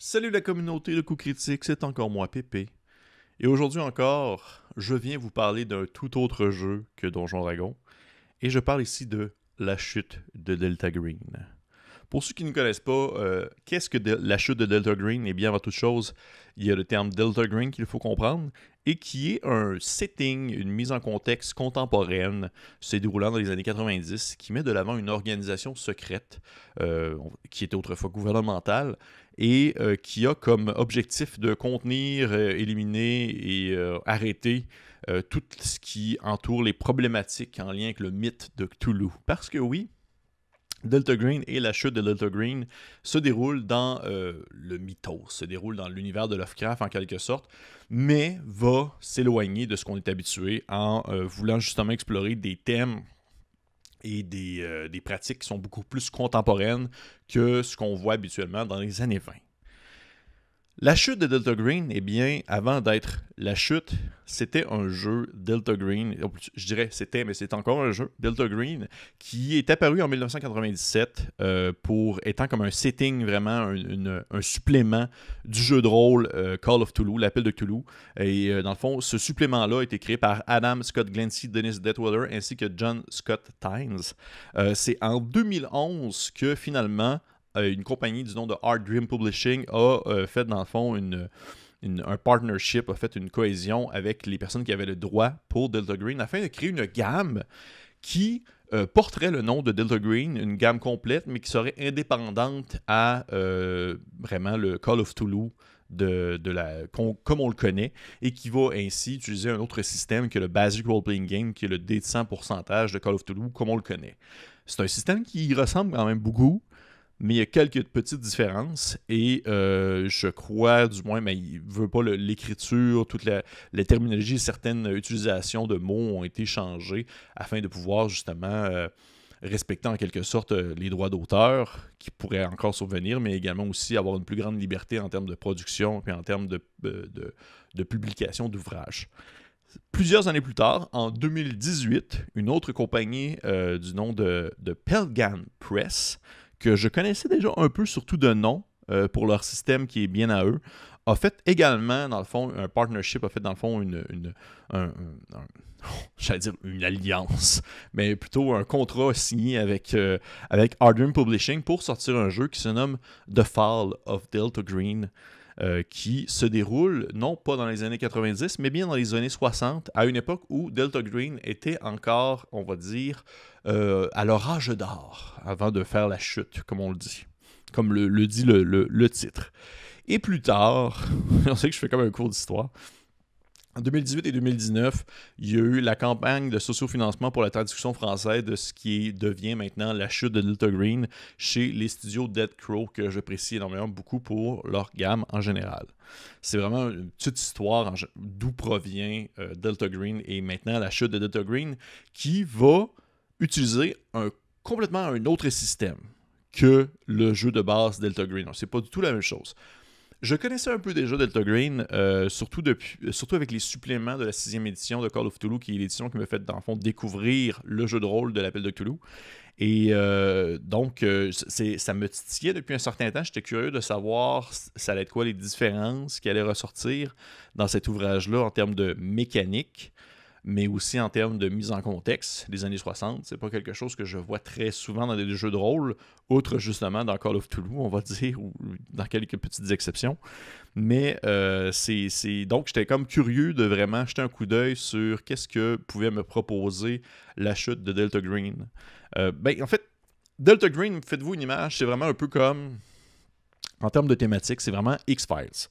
Salut la communauté de coups critiques, c'est encore moi Pépé. Et aujourd'hui encore, je viens vous parler d'un tout autre jeu que Donjon Dragon. Et je parle ici de la chute de Delta Green. Pour ceux qui ne connaissent pas, qu'est-ce que la chute de Delta Green? Eh bien, avant toute chose, il y a le terme Delta Green qu'il faut comprendre et qui est un setting, une mise en contexte contemporaine se déroulant dans les années 90 qui met de l'avant une organisation secrète qui était autrefois gouvernementale et qui a comme objectif de contenir, éliminer et arrêter tout ce qui entoure les problématiques en lien avec le mythe de Cthulhu. Parce que oui, Delta Green et la chute de Delta Green se déroulent dans le mythos, se déroulent dans l'univers de Lovecraft en quelque sorte, mais va s'éloigner de ce qu'on est habitué en voulant justement explorer des thèmes et des pratiques qui sont beaucoup plus contemporaines que ce qu'on voit habituellement dans les années 20. La chute de Delta Green, eh bien, avant d'être la chute, c'était un jeu Delta Green, je dirais c'était, mais c'est encore un jeu Delta Green, qui est apparu en 1997 pour étant comme un setting, vraiment un supplément du jeu de rôle Call of Cthulhu, l'appel de Cthulhu. Et dans le fond, ce supplément-là a été créé par Adam Scott Glancy, Dennis Detwiller, ainsi que John Scott Tynes. C'est en 2011 que finalement, une compagnie du nom de Hard Dream Publishing a fait dans le fond un partnership, a fait une cohésion avec les personnes qui avaient le droit pour Delta Green afin de créer une gamme qui porterait le nom de Delta Green, une gamme complète, mais qui serait indépendante à vraiment le Call of Cthulhu comme on le connaît, et qui va ainsi utiliser un autre système que le Basic Role Playing Game, qui est le D100% de Call of Cthulhu comme on le connaît. C'est un système qui ressemble quand même beaucoup, mais il y a quelques petites différences et je crois, du moins, mais il ne veut pas l'écriture, toute la terminologie, certaines utilisations de mots ont été changées afin de pouvoir justement respecter en quelque sorte les droits d'auteur qui pourraient encore survenir, mais également aussi avoir une plus grande liberté en termes de production et en termes de publication d'ouvrages. Plusieurs années plus tard, en 2018, une autre compagnie du nom de Pelgan Press, que je connaissais déjà un peu, surtout de nom, pour leur système qui est bien à eux, a fait également, dans le fond, un partnership, a fait dans le fond j'allais dire une alliance, mais plutôt un contrat signé avec Hard Dream Publishing pour sortir un jeu qui se nomme The Fall of Delta Green, qui se déroule non pas dans les années 90, mais bien dans les années 60, à une époque où Delta Green était encore, on va dire, à leur âge d'or, avant de faire la chute, comme on le dit, comme le dit le titre. Et plus tard, on sait que je fais comme un cours d'histoire, en 2018 et 2019, il y a eu la campagne de sociofinancement pour la traduction française de ce qui devient maintenant la chute de Delta Green chez les studios Dead Crow, que j'apprécie énormément beaucoup pour leur gamme en général. C'est vraiment une petite histoire d'où provient Delta Green et maintenant la chute de Delta Green qui va utiliser complètement un autre système que le jeu de base Delta Green. C'est pas du tout la même chose. Je connaissais un peu déjà Delta Green, surtout avec les suppléments de la 6e édition de Call of Cthulhu, qui est l'édition qui m'a fait, dans le fond, découvrir le jeu de rôle de l'appel de Cthulhu. Et donc, ça me titillait depuis un certain temps. J'étais curieux de savoir ça allait être quoi les différences qui allaient ressortir dans cet ouvrage-là en termes de mécanique, mais aussi en termes de mise en contexte des années 60. C'est pas quelque chose que je vois très souvent dans des jeux de rôle, outre justement dans Call of Cthulhu, on va dire, ou dans quelques petites exceptions. Mais donc, j'étais comme curieux de vraiment jeter un coup d'œil sur qu'est-ce que pouvait me proposer la chute de Delta Green. En fait, Delta Green, faites-vous une image, c'est vraiment un peu comme, en termes de thématique, c'est vraiment X-Files.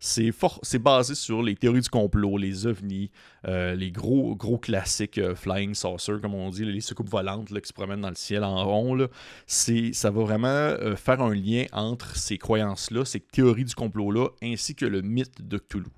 C'est basé sur les théories du complot, les ovnis, les gros classiques flying saucer, comme on dit, les soucoupes volantes là, qui se promènent dans le ciel en rond. Là. Ça va vraiment faire un lien entre ces croyances-là, ces théories du complot-là, ainsi que le mythe de Cthulhu.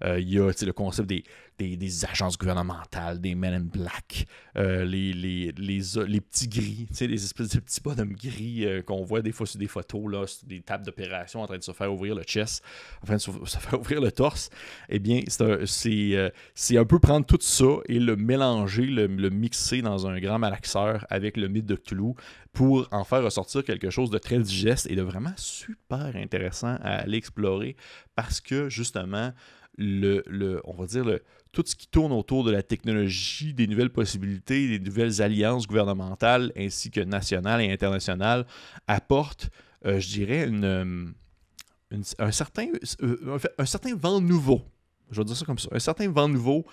Il y a le concept des agences gouvernementales, des Men in Black, les petits gris, les espèces de petits bonhommes gris qu'on voit des fois sur des photos, là, sur des tables d'opération en train de se faire ouvrir le chest, en train de se faire ouvrir le torse. Eh bien, c'est un peu prendre tout ça et le mélanger, le mixer dans un grand malaxeur avec le mythe de Cthulhu pour en faire ressortir quelque chose de très digeste et de vraiment super intéressant à aller explorer parce que, justement, on va dire, tout ce qui tourne autour de la technologie, des nouvelles possibilités, des nouvelles alliances gouvernementales ainsi que nationales et internationales apporte, je dirais, un certain vent nouveau. Je vais dire ça comme ça. Un certain vent nouveau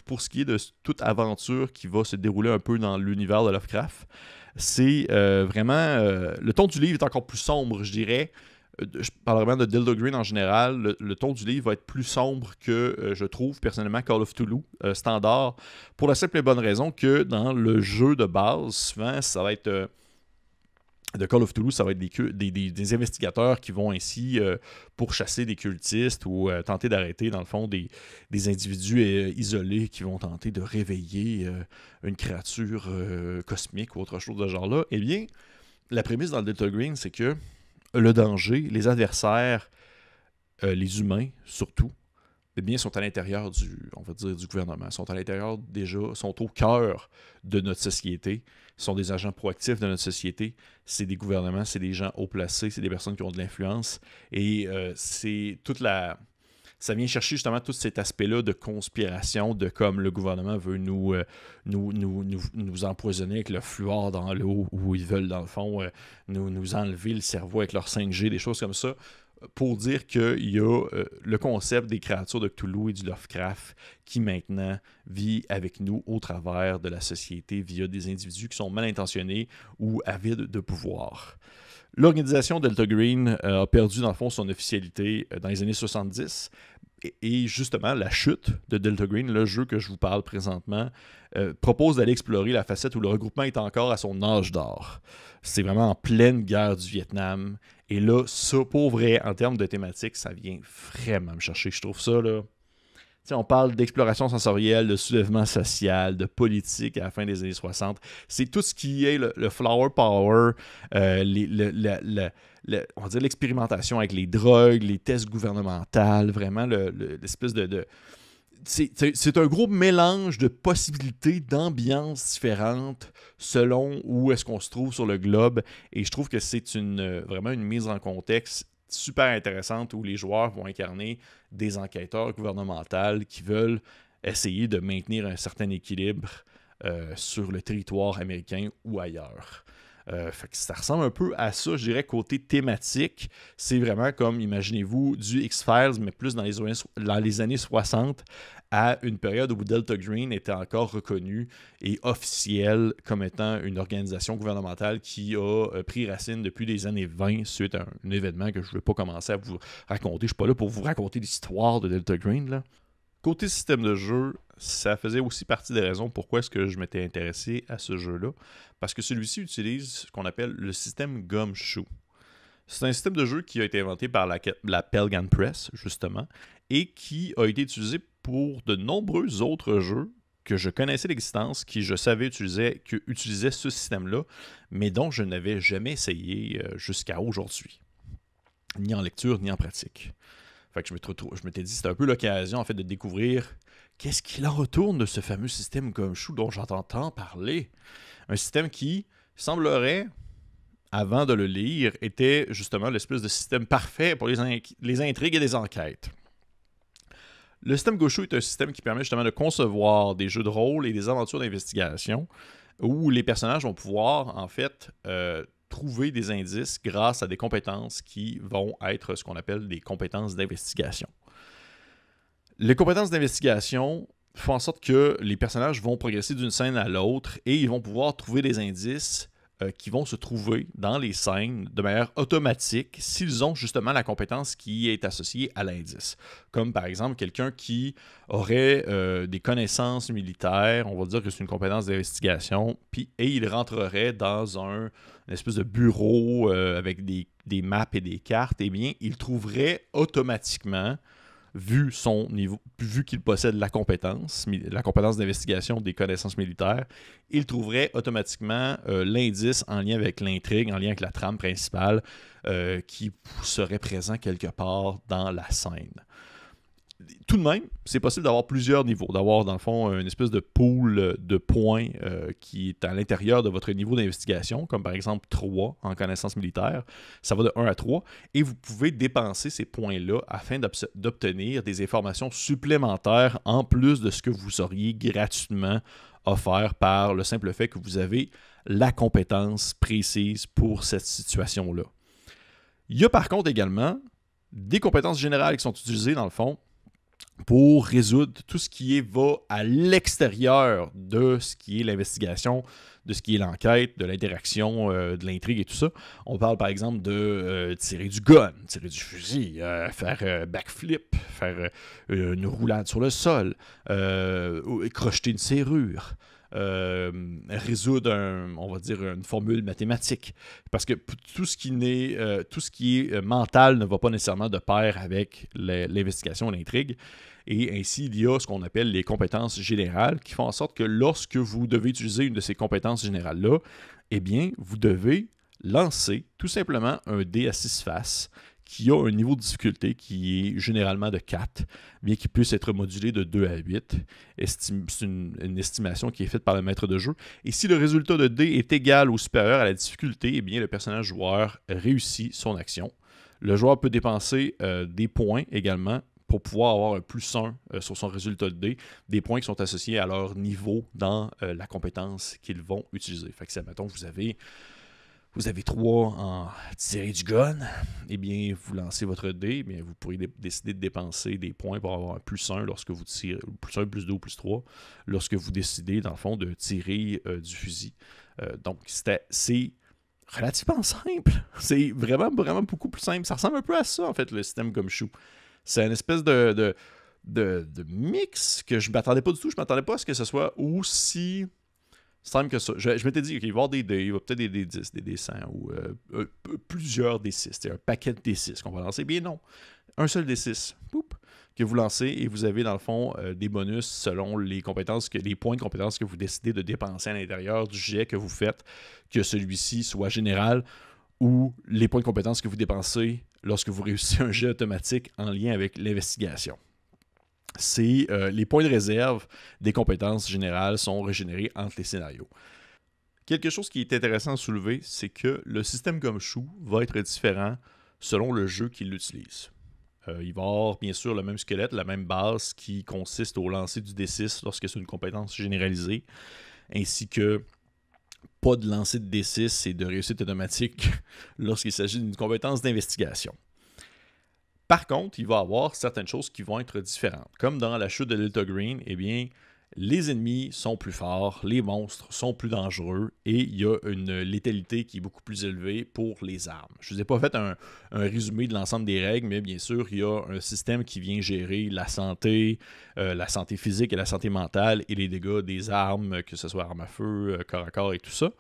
pour ce qui est de toute aventure qui va se dérouler un peu dans l'univers de Lovecraft. C'est vraiment... le ton du livre est encore plus sombre, je dirais. Je parle vraiment de Delta Green en général. Le ton du livre va être plus sombre que, je trouve, personnellement, Call of Cthulhu standard. Pour la simple et bonne raison que dans le jeu de base, souvent, ça va être... de Call of Cthulhu, ça va être des investigateurs qui vont ainsi pourchasser des cultistes ou tenter d'arrêter, dans le fond, des individus isolés qui vont tenter de réveiller une créature cosmique ou autre chose de ce genre-là. Eh bien, la prémisse dans le Delta Green, c'est que le danger, les adversaires, les humains surtout, eh bien, sont à l'intérieur on va dire, du gouvernement, sont à l'intérieur déjà, sont au cœur de notre société, sont des agents proactifs de notre société, c'est des gouvernements, c'est des gens haut placés, c'est des personnes qui ont de l'influence, et c'est toute ça vient chercher justement tout cet aspect-là de conspiration, de comme le gouvernement veut nous empoisonner avec le fluor dans l'eau, ou ils veulent, dans le fond, nous enlever le cerveau avec leur 5G, des choses comme ça, pour dire qu'il y a le concept des créatures de Cthulhu et du Lovecraft qui maintenant vit avec nous au travers de la société via des individus qui sont mal intentionnés ou avides de pouvoir. L'organisation Delta Green a perdu dans le fond son officialité dans les années 70 et justement la chute de Delta Green, le jeu que je vous parle présentement, propose d'aller explorer la facette où le regroupement est encore à son âge d'or. C'est vraiment en pleine guerre du Vietnam. Et là, ça, pour vrai, en termes de thématique, ça vient vraiment me chercher. Je trouve ça, là... T'sais, on parle d'exploration sensorielle, de soulèvement social, de politique à la fin des années 60. C'est tout ce qui est le flower power, on va dire l'expérimentation avec les drogues, les tests gouvernementaux, vraiment l'espèce de c'est un gros mélange de possibilités, d'ambiances différentes selon où est-ce qu'on se trouve sur le globe. Et je trouve que c'est vraiment une mise en contexte super intéressante où les joueurs vont incarner des enquêteurs gouvernementaux qui veulent essayer de maintenir un certain équilibre sur le territoire américain ou ailleurs. Fait que ça ressemble un peu à ça, je dirais, côté thématique. C'est vraiment comme, imaginez-vous, du X-Files, mais plus dans les années 60, à une période où Delta Green était encore reconnu et officiel comme étant une organisation gouvernementale qui a pris racine depuis les années 20 suite à un événement que je ne vais pas commencer à vous raconter. Je ne suis pas là pour vous raconter l'histoire de Delta Green, là. Côté système de jeu, ça faisait aussi partie des raisons pourquoi est-ce que je m'étais intéressé à ce jeu-là. Parce que celui-ci utilise ce qu'on appelle le système Gumshoe. C'est un système de jeu qui a été inventé par la Pelgan Press, justement, et qui a été utilisé pour de nombreux autres jeux que je connaissais l'existence, qui je savais utilisaient ce système-là, mais dont je n'avais jamais essayé jusqu'à aujourd'hui. Ni en lecture, ni en pratique. Fait que je m'étais dit, c'était un peu l'occasion en fait de découvrir qu'est-ce qu'il en retourne de ce fameux système Gumshoe dont j'entends tant parler. Un système qui semblerait, avant de le lire, était justement l'espèce de système parfait pour les intrigues et les enquêtes. Le système Gumshoe est un système qui permet justement de concevoir des jeux de rôle et des aventures d'investigation où les personnages vont pouvoir en fait trouver des indices grâce à des compétences qui vont être ce qu'on appelle des compétences d'investigation. Les compétences d'investigation font en sorte que les personnages vont progresser d'une scène à l'autre et ils vont pouvoir trouver des indices qui vont se trouver dans les scènes de manière automatique s'ils ont justement la compétence qui est associée à l'indice. Comme par exemple quelqu'un qui aurait des connaissances militaires, on va dire que c'est une compétence d'investigation, et il rentrerait dans une espèce de bureau avec des maps et des cartes, eh bien, il trouverait automatiquement vu son niveau, vu qu'il possède la compétence d'investigation des connaissances militaires, il trouverait automatiquement l'indice en lien avec l'intrigue, en lien avec la trame principale qui serait présent quelque part dans la scène. Tout de même, c'est possible d'avoir plusieurs niveaux, d'avoir dans le fond une espèce de pool de points qui est à l'intérieur de votre niveau d'investigation, comme par exemple 3 en connaissances militaires. Ça va de 1 à 3 et vous pouvez dépenser ces points-là afin d'obtenir des informations supplémentaires en plus de ce que vous auriez gratuitement offert par le simple fait que vous avez la compétence précise pour cette situation-là. Il y a par contre également des compétences générales qui sont utilisées dans le fond pour résoudre tout ce qui va à l'extérieur de ce qui est l'investigation, de ce qui est l'enquête, de l'interaction, de l'intrigue et tout ça. On parle par exemple de tirer du gun, tirer du fusil, faire backflip, faire une roulade sur le sol, crocheter une serrure. Résoudre on va dire une formule mathématique. Parce que tout ce qui est mental ne va pas nécessairement de pair avec l'investigation et l'intrigue. Et ainsi, il y a ce qu'on appelle les compétences générales qui font en sorte que lorsque vous devez utiliser une de ces compétences générales-là, eh bien, vous devez lancer tout simplement un dé à 6 faces qui a un niveau de difficulté qui est généralement de 4, bien qu'il puisse être modulé de 2 à 8. C'est une estimation qui est faite par le maître de jeu. Et si le résultat de dé est égal ou supérieur à la difficulté, eh bien le personnage joueur réussit son action. Le joueur peut dépenser des points également pour pouvoir avoir un plus 1 sur son résultat de dé, des points qui sont associés à leur niveau dans la compétence qu'ils vont utiliser. Fait que si, admettons, vous avez 3 en tirer du gun, eh bien, vous lancez votre dé, eh bien, vous pourriez décider de dépenser des points pour avoir un plus 1 lorsque vous tirez, plus 1, plus 2 ou plus 3, lorsque vous décidez, dans le fond, de tirer du fusil. Donc, c'est relativement simple. C'est vraiment, vraiment beaucoup plus simple. Ça ressemble un peu à ça, en fait, le système Gumshoe. C'est une espèce de mix que je ne m'attendais pas du tout. Je ne m'attendais pas à ce que ce soit aussi simple que ça. Je m'étais dit, OK, il va y avoir des dés, il va peut-être des D10, des D100 ou plusieurs D6. C'est un paquet de D6 qu'on va lancer. Bien non, un seul D6 que vous lancez et vous avez dans le fond des bonus selon les compétences, les points de compétences que vous décidez de dépenser à l'intérieur du jet que vous faites, que celui-ci soit général ou les points de compétences que vous dépensez lorsque vous réussissez un jet automatique en lien avec l'investigation. C'est les points de réserve des compétences générales sont régénérés entre les scénarios. Quelque chose qui est intéressant à soulever, c'est que le système Gumshoe va être différent selon le jeu qui l'utilise. Il va avoir bien sûr le même squelette, la même base qui consiste au lancer du D6 lorsque c'est une compétence généralisée, ainsi que pas de lancer de D6 et de réussite automatique lorsqu'il s'agit d'une compétence d'investigation. Par contre, il va y avoir certaines choses qui vont être différentes. Comme dans la chute de Delta Green, eh bien, les ennemis sont plus forts, les monstres sont plus dangereux et il y a une létalité qui est beaucoup plus élevée pour les armes. Je ne vous ai pas fait un résumé de l'ensemble des règles, mais bien sûr, il y a un système qui vient gérer la santé physique et la santé mentale et les dégâts des armes, que ce soit armes à feu, corps à corps et tout ça.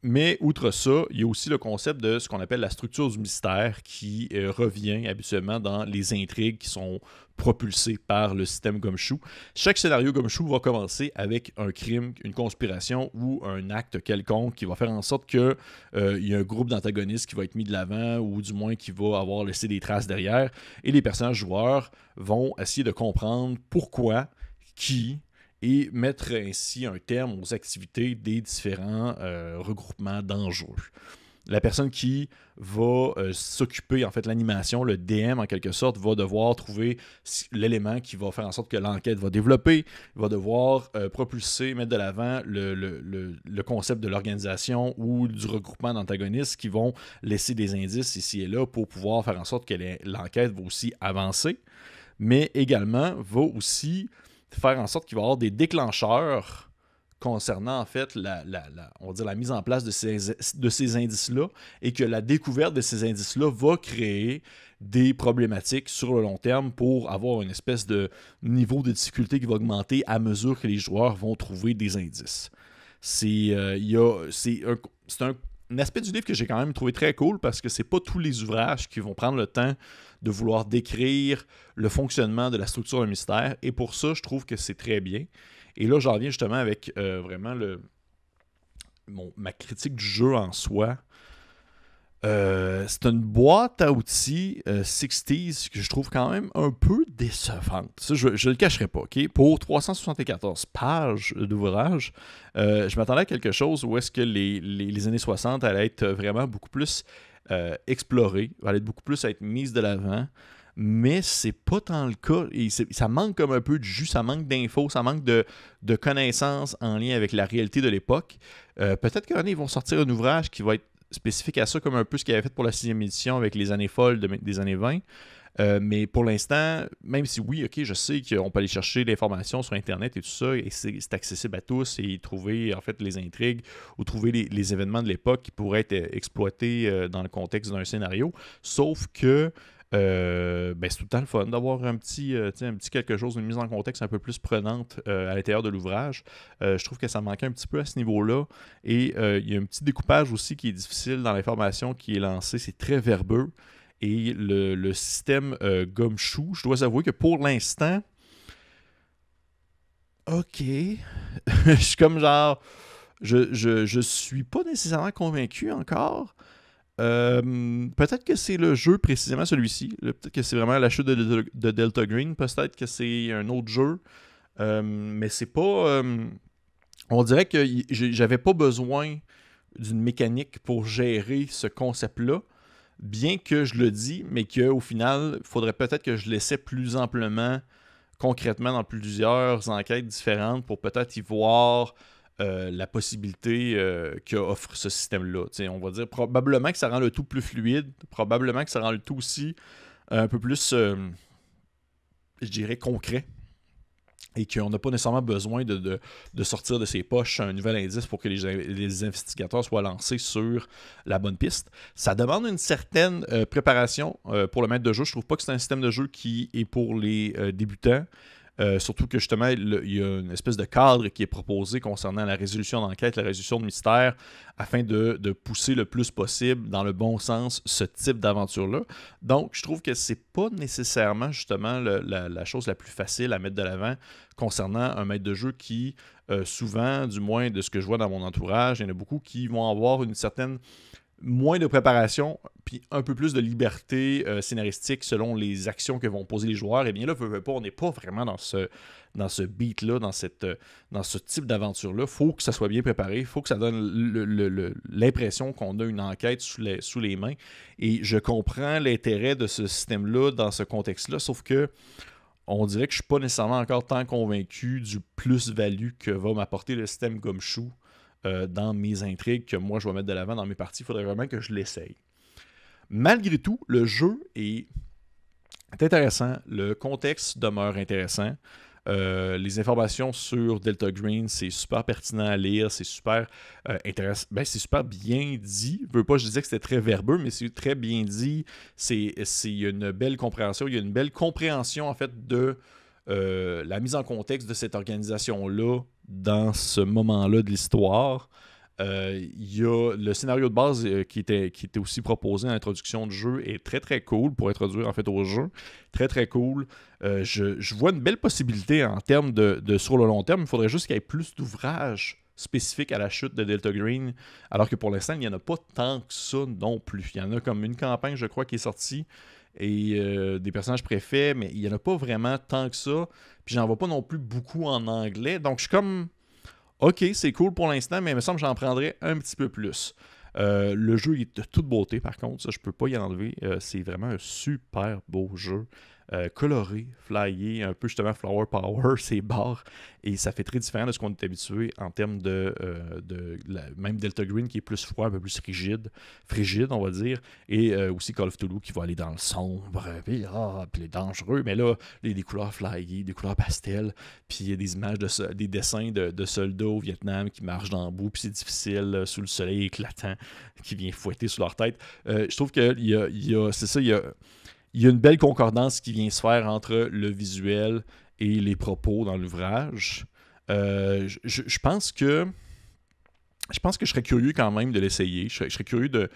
Mais outre ça, il y a aussi le concept de ce qu'on appelle la structure du mystère qui revient habituellement dans les intrigues qui sont propulsées par le système Gumshoe. Chaque scénario Gumshoe va commencer avec un crime, une conspiration ou un acte quelconque qui va faire en sorte qu'il y a un groupe d'antagonistes qui va être mis de l'avant ou du moins qui va avoir laissé des traces derrière. Et les personnages joueurs vont essayer de comprendre pourquoi, qui et mettre ainsi un terme aux activités des différents regroupements dangereux. La personne qui va s'occuper, en fait, l'animation, le DM en quelque sorte, va devoir trouver l'élément qui va faire en sorte que l'enquête va développer, va devoir propulser, mettre de l'avant le concept de l'organisation ou du regroupement d'antagonistes qui vont laisser des indices ici et là pour pouvoir faire en sorte que l'enquête va aussi avancer, mais également va aussi faire en sorte qu'il va y avoir des déclencheurs concernant en fait on va dire la mise en place de ces indices-là et que la découverte de ces indices-là va créer des problématiques sur le long terme pour avoir une espèce de niveau de difficulté qui va augmenter à mesure que les joueurs vont trouver des indices. C'est un aspect du livre que j'ai quand même trouvé très cool parce que c'est pas tous les ouvrages qui vont prendre le temps de vouloir décrire le fonctionnement de la structure d'un mystère. Et pour ça, je trouve que c'est très bien. Et là, j'en viens justement avec vraiment ma critique du jeu en soi. C'est une boîte à outils 60s que je trouve quand même un peu décevante. Ça, je ne le cacherai pas. Okay? Pour 374 pages d'ouvrage, je m'attendais à quelque chose où est-ce que les années 60 allaient être vraiment beaucoup plus explorées, allaient être beaucoup plus être mises de l'avant. Mais c'est pas tant le cas. Et ça manque comme un peu de jus, ça manque d'infos, ça manque de connaissances en lien avec la réalité de l'époque. Peut-être qu'un année, ils vont sortir un ouvrage qui va être spécifique à ça, comme un peu ce qu'ils avaient fait pour la 6e édition avec les années folles des années 20. Mais pour l'instant, même si oui, ok, je sais qu'on peut aller chercher l'information sur Internet et tout ça, et c'est accessible à tous, et trouver en fait les intrigues ou trouver les événements de l'époque qui pourraient être exploités dans le contexte d'un scénario. Sauf que c'est tout le temps le fun d'avoir un petit quelque chose, une mise en contexte un peu plus prenante à l'intérieur de l'ouvrage. Je trouve que ça manquait un petit peu à ce niveau-là. Et il y a un petit découpage aussi qui est difficile dans l'information qui est lancée. C'est très verbeux. Et le système Gumshoe, je dois avouer que pour l'instant, ok, je suis comme genre, je suis pas nécessairement convaincu encore. Peut-être que c'est le jeu précisément celui-ci. Peut-être que c'est vraiment la chute de Delta Green. Peut-être que c'est un autre jeu. Mais c'est pas... on dirait que j'avais pas besoin d'une mécanique pour gérer ce concept-là. Bien que je le dis, mais qu'au final, il faudrait peut-être que je laissais plus amplement, concrètement, dans plusieurs enquêtes différentes pour peut-être y voir... la possibilité qu'offre ce système-là. T'sais, on va dire probablement que ça rend le tout plus fluide, probablement que ça rend le tout aussi un peu plus, je dirais, concret. Et qu'on n'a pas nécessairement besoin de sortir de ses poches un nouvel indice pour que les investigateurs soient lancés sur la bonne piste. Ça demande une certaine préparation pour le maître de jeu. Je trouve pas que c'est un système de jeu qui est pour les débutants. Surtout que justement, il y a une espèce de cadre qui est proposé concernant la résolution d'enquête, la résolution de mystère, afin de pousser le plus possible dans le bon sens ce type d'aventure-là. Donc, je trouve que c'est pas nécessairement justement la chose la plus facile à mettre de l'avant concernant un maître de jeu qui, souvent, du moins de ce que je vois dans mon entourage, il y en a beaucoup qui vont avoir une certaine moins de préparation, puis un peu plus de liberté scénaristique selon les actions que vont poser les joueurs. Et bien là, on n'est pas vraiment dans ce beat-là, dans ce type d'aventure-là. Il faut que ça soit bien préparé, il faut que ça donne l'impression qu'on a une enquête sous les mains. Et je comprends l'intérêt de ce système-là dans ce contexte-là, sauf que on dirait que je ne suis pas nécessairement encore tant convaincu du plus-value que va m'apporter le système Gumshoe dans mes intrigues que moi je vais mettre de l'avant dans mes parties. Il faudrait vraiment que je l'essaye. Malgré tout, le jeu est intéressant. Le contexte demeure intéressant. Les informations sur Delta Green, c'est super pertinent à lire, c'est super intéressant. C'est super bien dit. Je disais que c'était très verbeux, mais c'est très bien dit. Il y a une belle compréhension. Il y a une belle compréhension en fait de la mise en contexte de cette organisation-là dans ce moment-là de l'histoire. Il y a le scénario de base qui était aussi proposé en introduction du jeu est très très cool pour introduire en fait au jeu. Très très cool. Je vois une belle possibilité en termes de sur le long terme. Il faudrait juste qu'il y ait plus d'ouvrages spécifiques à la chute de Delta Green, alors que pour l'instant, il n'y en a pas tant que ça non plus. Il y en a comme une campagne, je crois, qui est sortie et des personnages préfaits, mais il n'y en a pas vraiment tant que ça. Puis j'en vois pas non plus beaucoup en anglais. Donc je suis comme, ok, c'est cool pour l'instant, mais il me semble que j'en prendrais un petit peu plus. Le jeu est de toute beauté, par contre, ça je peux pas y enlever. C'est vraiment un super beau jeu. Coloré, flyé, un peu justement flower power, c'est barres, et ça fait très différent de ce qu'on est habitué en termes même Delta Green qui est plus froid, un peu plus frigide on va dire, et aussi Call of Cthulhu qui va aller dans le sombre, puis dangereux, mais là, des couleurs flyées, des couleurs pastel, puis il y a des images, des dessins de soldats au Vietnam qui marchent dans le bout, puis c'est difficile sous le soleil éclatant qui vient fouetter sur leur tête. Je trouve qu'il y a une belle concordance qui vient se faire entre le visuel et les propos dans l'ouvrage. Je pense que je pense que je serais curieux quand même de l'essayer. Je serais curieux de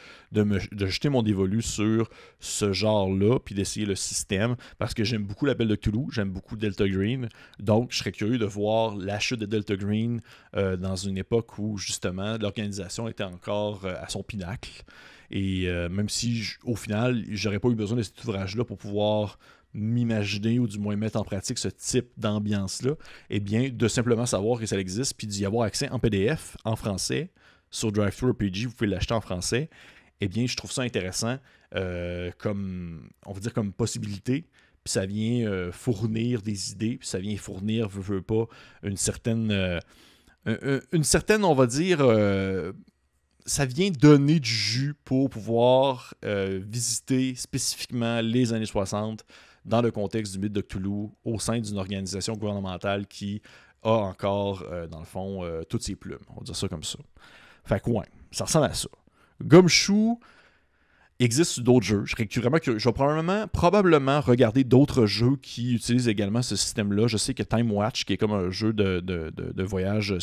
jeter mon dévolu sur ce genre-là, puis d'essayer le système, parce que j'aime beaucoup l'appel de Cthulhu, j'aime beaucoup Delta Green. Donc, je serais curieux de voir la chute de Delta Green dans une époque où, justement, l'organisation était encore à son pinacle. Et même si, au final, j'aurais pas eu besoin de cet ouvrage-là pour pouvoir m'imaginer ou du moins mettre en pratique ce type d'ambiance-là, eh bien, de simplement savoir que ça existe puis d'y avoir accès en PDF, en français, sur DriveThruRPG, vous pouvez l'acheter en français, eh bien, je trouve ça intéressant comme, on va dire, comme possibilité. Puis ça vient fournir des idées, puis ça vient fournir, veux pas, une certaine, on va dire, ça vient donner du jus pour pouvoir visiter spécifiquement les années 60 dans le contexte du mythe de Cthulhu au sein d'une organisation gouvernementale qui a encore, dans le fond, toutes ses plumes. On va dire ça comme ça. Fait que ouais, ça ressemble à ça. Gumshoe existe d'autres jeux. Je serais vraiment curieux. Je vais probablement regarder d'autres jeux qui utilisent également ce système-là. Je sais que Time Watch, qui est comme un jeu de voyage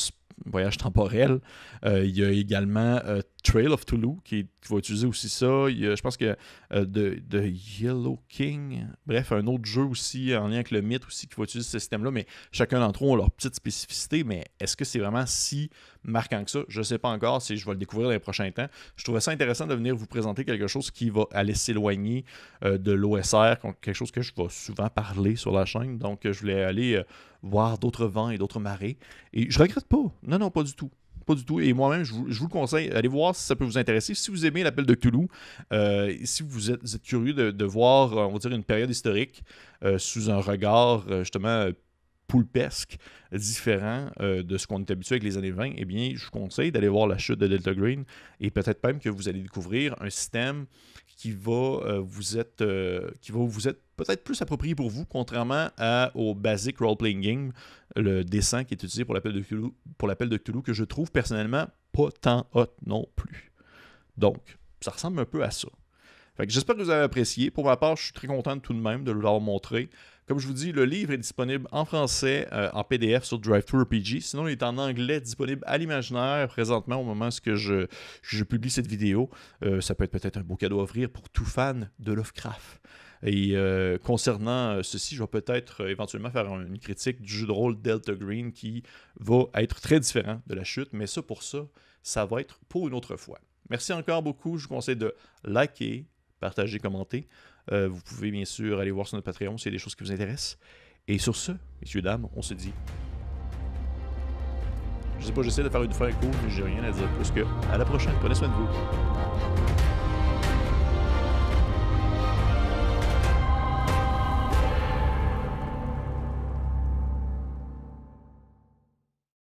temporel. Il y a également Trail of Cthulhu qui va utiliser aussi ça. Il y a, je pense que de Yellow King. Bref, un autre jeu aussi en lien avec le mythe aussi qui va utiliser ce système-là. Mais chacun d'entre eux a leur petite spécificité. Mais est-ce que c'est vraiment si marquant que ça? Je ne sais pas encore. Je vais le découvrir dans les prochains temps. Je trouvais ça intéressant de venir vous présenter quelque chose qui va aller s'éloigner de l'OSR, quelque chose que je vais souvent parler sur la chaîne. Donc, je voulais aller voir d'autres vents et d'autres marées. Et je regrette pas. Non, pas du tout. Pas du tout. Et moi-même, je vous le conseille. Allez voir si ça peut vous intéresser. Si vous aimez l'appel de Cthulhu, si vous êtes curieux de voir, on va dire, une période historique sous un regard, justement, poulpesque, différent de ce qu'on est habitué avec les années 20, eh bien, je vous conseille d'aller voir la chute de Delta Green et peut-être même que vous allez découvrir un système qui va vous être peut-être plus approprié pour vous, contrairement au basic role-playing game, le dessin qui est utilisé pour l'appel de Cthulhu, que je trouve personnellement pas tant hot non plus. Donc, ça ressemble un peu à ça. Fait que j'espère que vous avez apprécié. Pour ma part, je suis très content tout de même de vous l'avoir montré. Comme je vous dis, le livre est disponible en français, en PDF sur DriveThruRPG. Sinon, il est en anglais disponible à l'imaginaire présentement au moment où je publie cette vidéo. Ça peut être peut-être un beau cadeau à offrir pour tout fan de Lovecraft. Et concernant ceci, je vais peut-être éventuellement faire une critique du jeu de rôle Delta Green qui va être très différent de la chute. Mais ça va être pour une autre fois. Merci encore beaucoup. Je vous conseille de liker, partager, commenter. Vous pouvez bien sûr aller voir sur notre Patreon s'il y a des choses qui vous intéressent. Et sur ce, messieurs, dames, on se dit... Je sais pas, j'essaie de faire une fin courte, mais j'ai rien à dire plus que à la prochaine. Prenez soin de vous.